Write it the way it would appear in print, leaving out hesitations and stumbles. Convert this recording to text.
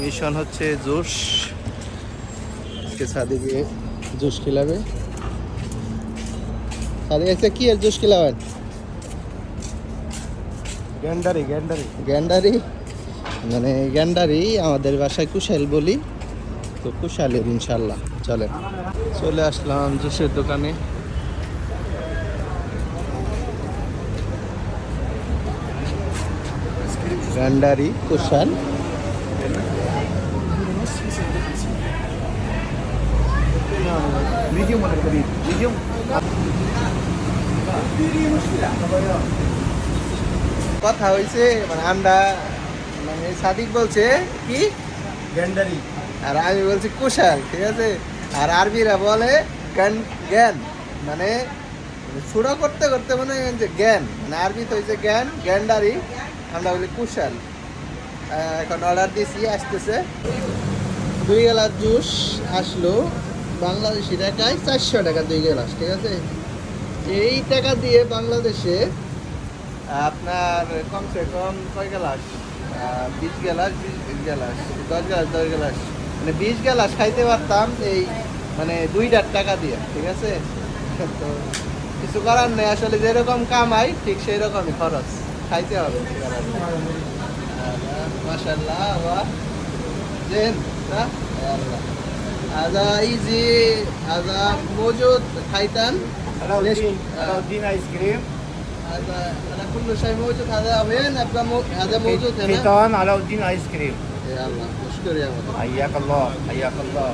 Mission হচ্ছে juice. আজকে সাদিকে juice খিলাবে। Sadiq আজকে কি আর জুস খিলাবেন? গ্যান্ডারি গ্যান্ডারি গ্যান্ডারি, মানে গ্যান্ডারি আমাদের বাসায় কুশাল বলি, তো কুশালের ইনশাল্লাহ। চলেন, চলে আসলাম জুসের দোকানে। গ্যান্ডারি কুশাল। মিডিয়াম অর্ডার করি মিডিয়াম কথা হয়েছে মানে আমরা, মানে সাদিক বলছে কি গ্যান্ডারি আর আমি বলছি কুশাল, ঠিক আছে। আর আরবিরা বলে জ্ঞান, জ্ঞান মানে ছোড়া করতে করতে মনে হয় যে জ্ঞান, মানে আরবি তো হয়েছে জ্ঞান, জ্ঞানদারি, আমরা বলি কুশাল। এখন অর্ডার দিছি, আসতেছে। 2 গ্লাস জুস আসলো বাংলাদেশি টাকায় 400 টাকা 2 গ্লাস, ঠিক আছে। এই টাকা দিয়ে বাংলাদেশে আপনার কমসে কম কয় glass, 20 glass, 20 glass, 10 glass, 10 glass, মানে 20 গ্লাস খাইতে পারতাম এই মানে 2টার টাকা দিয়ে, ঠিক আছে। তো কিছু করার নেই, আসলে যেরকম কামাই ঠিক সেই রকমই খরচ, খাইতে হবে। মাশাআল্লাহ ওয়া জেন না আল্লাহ আদা ইজি আদা موجود খাইতান علاء الدين ايس كريم هذا كل شيء موجود. هذا وين ابقى هذا موجود هنا. حيطان علاء الدين ايس كريم. يا الله مشكور يا ولد. حياك الله حياك الله.